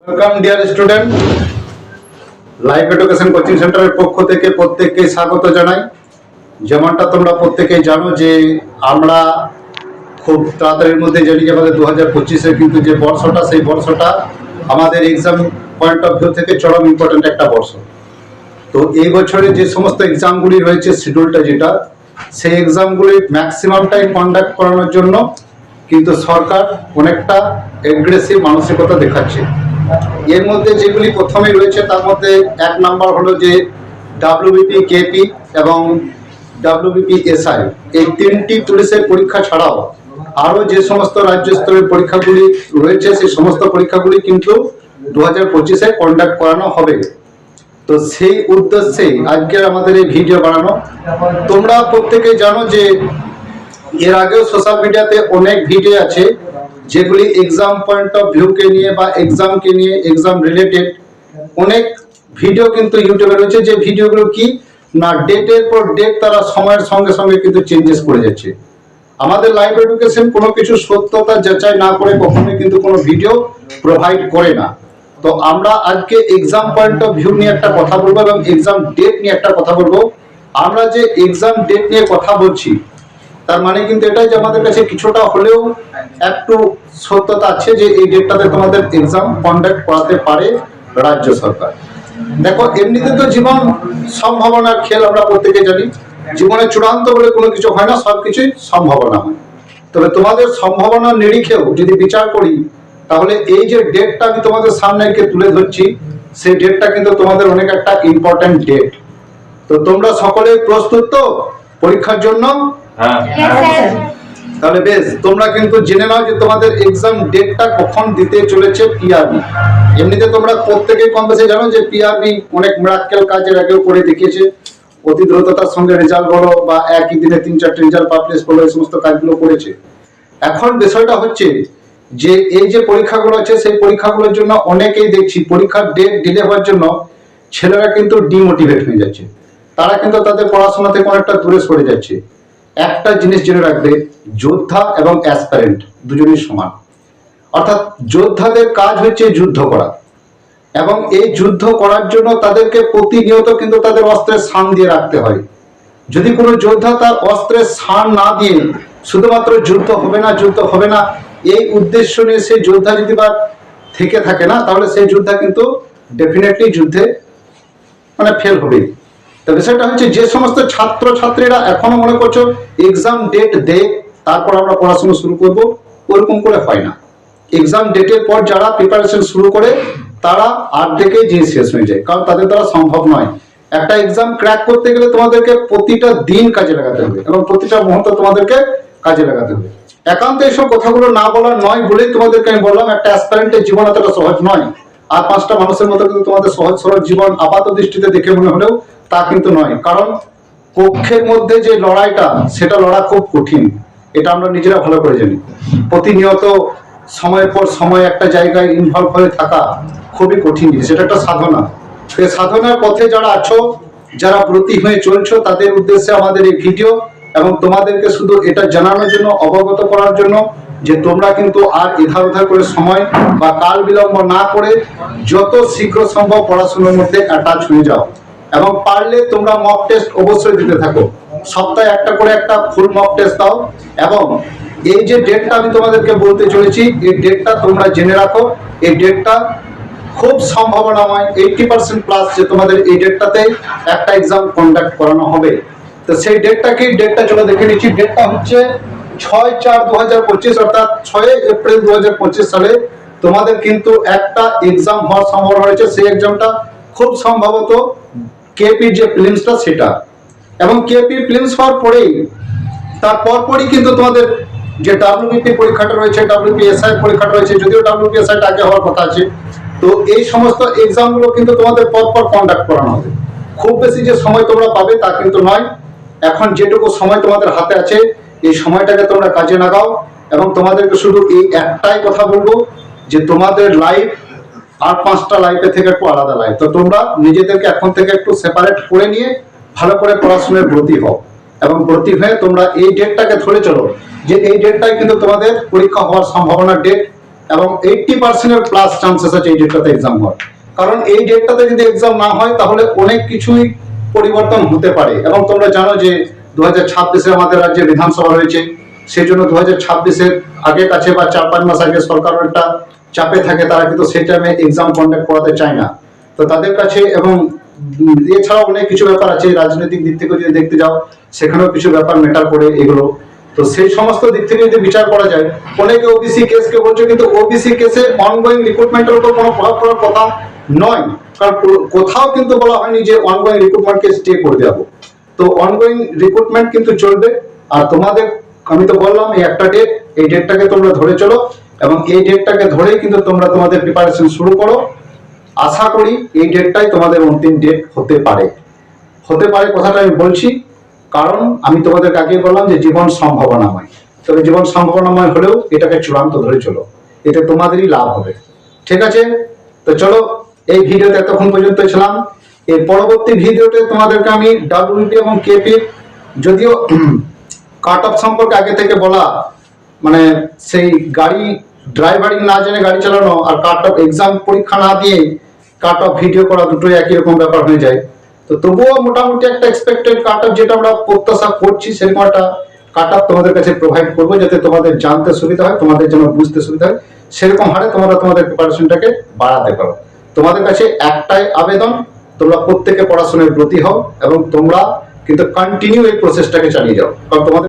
Welcome dear student, life education coaching সেন্টারের পক্ষ থেকে প্রত্যেককে স্বাগত জানাই। যেমনটা তোমরা প্রত্যেকেই জানো যে আমরা খুব তাড়াতাড়ির মধ্যে জানি যে আমাদের 2025-এর কিন্তু যে বর্ষটা, সেই বর্ষটা আমাদের এক্সাম পয়েন্ট অফ ভিউ থেকে চরম ইম্পর্টেন্ট একটা বর্ষ। তো এই বছরে যে সমস্ত এক্সামগুলি রয়েছে, শিডিউলটা যেটা, সেই এক্সামগুলির ম্যাক্সিমামটাই কন্ডাক্ট করানোর জন্য কিন্তু সরকার অনেকটা এগ্রেসিভ মানসিকতা দেখাচ্ছে। এর মধ্যে যেগুলি প্রথমেই রয়েছে তার মধ্যে এক নাম্বার হলো যে ডাব্লিউবিপি কেপি এবং ডাব্লিউবিপি এসআই, এই তিনটি পুলিশের পরীক্ষা ছাড়াও আরও যে সমস্ত রাজ্য স্তরের পরীক্ষাগুলি রয়েছে সেই সমস্ত পরীক্ষাগুলি কিন্তু 2025-এ কন্ডাক্ট করানো হবে। তো সেই উদ্দেশ্যেই আজকের আমাদের এই ভিডিও বানানো। তোমরা প্রত্যেকে জানো যে এর আগেও সোশ্যাল মিডিয়াতে অনেক ভিডিও আছে যেগুলি এক্সাম পয়েন্ট অফ ভিউকে নিয়ে বা এক্সামকে নিয়ে, এক্সাম রিলেটেড অনেক ভিডিও কিন্তু ইউটিউবে রয়েছে, যে ভিডিওগুলো কি না ডেটের পর ডেট তারা সময়ের সঙ্গে সঙ্গে কিন্তু চেঞ্জেস করে যাচ্ছে। আমাদের লাইফ এডুকেশন কোনো কিছু সত্যতা যাচাই না করে কখনোই কিন্তু কোনো ভিডিও প্রোভাইড করে না। তো আমরা আজকে এক্সাম পয়েন্ট অফ ভিউ নিয়ে একটা কথা বলবো এবং এক্সাম ডেট নিয়ে একটা কথা বলবো। আমরা যে এক্সাম ডেট নিয়ে কথা বলছি তার মানে কিন্তু এটাই যে আমাদের কাছে কিছুটা হলেও একটু সত্যতা আছে যে এই ডেটটাতে তোমাদের এক্সাম কন্ডাক্ট করাতে পারে রাজ্য সরকার। দেখো, এমনিতে তো জীবন সম্ভাবনার খেল, আমরা প্রত্যেকে জানি জীবনে চূড়ান্ত বলে কোনো কিছু হয় না, সবকিছুই সম্ভাবনা হয়। তবে তোমাদের সম্ভাবনার নিরিখেও যদি বিচার করি তাহলে এই যে ডেটটা আমি তোমাদের সামনে তুলে ধরছি, সেই ডেটটা কিন্তু তোমাদের অনেক একটা ইম্পর্টেন্ট ডেট। তো তোমরা সকলে প্রস্তুত তো পরীক্ষার জন্য? তাহলে বেশ, তোমরা কিন্তু জেনে নাও যে তোমাদের এক্সাম ডেটটা কখন দিতে চলেছে পিআরবি। এমনিতে তোমরা প্রত্যেকেই কম বেশি জানো যে পিআরবি অনেক মিরাক্কেল কাজের আগেও করে দেখিয়েছে, অতি দ্রুততার সঙ্গে রেজাল্ট বলো বা একই দিনে 3-4টি রেজাল্ট পাবলিশ করলো, এই সমস্ত কাজগুলো করেছে। এখন বিষয়টা হচ্ছে যে এই যে পরীক্ষাগুলো আছে সেই পরীক্ষাগুলোর জন্য অনেকেই দেখছি পরীক্ষার ডেট ডিলে হওয়ার জন্য ছেলেরা কিন্তু ডিমোটিভেট হয়ে যাচ্ছে, তারা কিন্তু তাদের পড়াশোনা থেকে অনেকটা দূরে সরে যাচ্ছে। একটা জিনিস জেনে রাখবে, যোদ্ধা এবং অ্যাসপারেন্ট দুজনই সমান। অর্থাৎ যোদ্ধাদের কাজ হচ্ছে যুদ্ধ করা, এবং এই যুদ্ধ করার জন্য তাদেরকে প্রতিনিয়ত কিন্তু তাদের অস্ত্রের শান দিয়ে রাখতে হয়। যদি কোনো যোদ্ধা তার অস্ত্রের শান না দিয়ে শুধুমাত্র যুদ্ধ হবে না যুদ্ধ হবে না এই উদ্দেশ্য নিয়ে সেই যোদ্ধা যদি বা থেকে থাকে না, তাহলে সেই যোদ্ধা কিন্তু ডেফিনেটলি যুদ্ধে ফেল হবে। তো বিষয়টা হচ্ছে যে সমস্ত ছাত্র ছাত্রীরা এখনো মনে করছো এক্সাম ডেট দে তারপর আমরা পড়াশোনা শুরু করব, ওরকম করে হয় না। এক্সাম ডেটের পর যারা প্রিপারেশন শুরু করে তারা অর্ধেকেই জিনিস শেষ হয়ে যায়, কারণ তাদের দ্বারা সম্ভব নয়। একটা এক্সাম ক্র্যাক করতে গেলে তোমাদেরকে প্রতিটা দিন কাজে লাগাতে হবে এবং প্রতিটা মুহূর্ত তোমাদেরকে কাজে লাগাতে হবে। একান্ত এইসব কথাগুলো না বলার নয় বলেই তোমাদেরকে আমি বললাম একটা অ্যাসপারেন্টের জীবন এতটা সহজ নয়। আর 5টা মানুষের মতো কিন্তু তোমাদের সহজ সরল জীবন আপাত দৃষ্টিতে দেখে মনে হলেও তা কিন্তু নয়, কারণ পক্ষের মধ্যে যে লড়াইটা সেটা লড়া খুব কঠিন, এটা আমরা নিজেরা ভালো করে জানি। প্রতিনিয়ত সময়ের পর সময় একটা জায়গায় ইনভলভ হয়ে থাকা খুবই কঠিন জিনিস, এটা একটা সাধনা। সেই সাধনার পথে যারা আছো, যারা ব্রতী হয়ে চলছো, তাদের উদ্দেশ্যে আমাদের এই ভিডিও, এবং তোমাদেরকে শুধু এটা জানানোর জন্য, অবগত করার জন্য যে তোমরা কিন্তু আর এধার ওধার করে সময় বা কাল বিলম্ব না করে যত শীঘ্র সম্ভব পড়াশোনার মধ্যে অ্যাটাচ হয়ে যাও। এবং পারলে তোমরা মক টেস্ট অবশ্যই দিতে থাকো, সপ্তাহে একটা করে একটা ফুল মক টেস্ট দাও। এবং এই যে ডেটটা আমি তোমাদেরকে বলতে চলেছি, এই ডেটটা তোমরা জেনে রাখো, এই ডেটটা খুব সম্ভাবনাময় 80% প্লাস যে তোমাদের এই ডেটটাতে একটা এক্সাম কন্ডাক্ট করানো হবে। তো সেই ডেটটা কি, ডেটটা চলো দেখে নিচ্ছি। ডেটটা হচ্ছে 6/4/2025, অর্থাৎ 6 এপ্রিল 2025 সালে তোমাদের কিন্তু একটা এক্সাম হওয়ার সম্ভাবনা রয়েছে। সেই এক্সামটা খুব সম্ভবত কেপি যে প্রিলিমসটা সেটা, এবং কেপি প্রিলিমস হওয়ার পরেই তার পরপরই কিন্তু তোমাদের যে ডাব্লিউবিপি পরীক্ষাটা রয়েছে, ডাব্লিউপিএসআই পরীক্ষাটা রয়েছে, যদিও ডাব্লিউপিএসআইটা আগে হওয়ার কথা আছে। তো এই সমস্ত এক্সামগুলো কিন্তু তোমাদের পরপর কন্ডাক্ট করানো হবে। খুব বেশি যে সময় তোমরা পাবে তা কিন্তু নয়। এখন যেটুকু সময় তোমাদের হাতে আছে এই সময়টাকে তোমরা কাজে লাগাও, এবং তোমাদেরকে শুধু এই একটাই কথা বলবো যে তোমাদের লাইফ আর 5টা লাইফের থেকে একটু আলাদা লাইফ। তো তোমরা নিজেদেরকে এখন থেকে একটু সেপারেট করে নিয়ে ভালো করে পড়াশোনায় ব্রতী হও, এবং ব্রতী হয়ে তোমরা এই ডেটটাকে ধরে চলো যে এই ডেটটাই কিন্তু তোমাদের পরীক্ষা হওয়ার সম্ভাবনার ডেট। এবং 80% প্লাস চান্সেস আছে এই ডেটটাতে এক্সাম হওয়ার। কারণ এই ডেটটাতে যদি এক্সাম না হয় তাহলে অনেক কিছুই পরিবর্তন হতে পারে। এবং তোমরা জানো যে 2026-এ আমাদের রাজ্যে বিধানসভা রয়েছে, সেই জন্য 2026-এর আগে কাছে বা 4-5 মাস আগে সরকারের একটা চাপে থাকে, তারা কিন্তু সেই টাইমে এক্সাম কন্ডাক্ট করাতে চায় না। তো তাদের কাছে এবং এছাড়াও অনেক কিছু ব্যাপার আছে, রাজনৈতিক দিক থেকে যদি দেখতে যাও সেখানেও কিছু ব্যাপার ম্যাটার করে এগুলো। তো সেই সমস্ত দিক থেকে যদি বিচার করা যায়, অনেকে ওবিসি কেসকে বলছে, কিন্তু ওবিসি কেসে অনগোয়িং রিক্রুটমেন্টের উপর কোনো প্রভাব পড়ার কথা নয়। কারণ কোথাও কিন্তু বলা হয়নি যে অনগোয়িং রিক্রুটমেন্টকে স্টে করে দেবো। তো অনগোয়িং রিক্রুটমেন্ট কিন্তু চলবে। আর তোমাদের আমি তো বললাম এই একটা ডেট, এই ডেটটাকে তোমরা ধরে চলো এবং এই ডেটটাকে ধরেই কিন্তু তোমরা তোমাদের প্রিপারেশন শুরু করো। আশা করি এই ডেটটাই তোমাদের অন্তিম ডেট হতে পারে। হতে পারে কথাটা আমি বলছি কারণ আমি তোমাদেরকে আগেই বললাম যে জীবন সম্ভাবনাময়। তবে জীবন সম্ভাবনাময় হলেও এটাকে চূড়ান্ত ধরে চলো, এতে তোমাদেরই লাভ হবে। ঠিক আছে, তো চলো এই ভিডিওতে এতক্ষণ পর্যন্ত ছিলাম। এর পরবর্তী ভিডিওতে তোমাদেরকে আমি ডাব্লিউপি এবং কেপি, যদিও কাট অফ সম্পর্কে আগে থেকে বলা, মানে সেই গাড়ি ড্রাইভারিং না জেনে গাড়ি চালানো আর কাট অফ এক্সাম পরীক্ষা না দিয়ে কাট অফ ভিডিও করা দুটোই একই রকম ব্যাপার হয়ে যায়। তো তবুও মোটামুটি একটা এক্সপেক্টেড কাট অফ যেটা আমরা প্রত্যাশা করছি সেরকম একটা কাট অফ তোমাদের কাছে প্রোভাইড করবো, যাতে তোমাদের জানতে সুবিধা হয়, তোমাদের যেন বুঝতে সুবিধা হয়, সেরকম হারে তোমরা তোমাদের প্রিপারেশনটাকে বাড়াতে পারো। তোমাদের কাছে একটাই আবেদন, তোমরা প্রত্যেকে পড়াশোনায় ব্রতী হও এবং তোমরা কিন্তু কন্টিনিউ এই প্রসেসটাকে চালিয়ে যাও। কারণ তোমাদের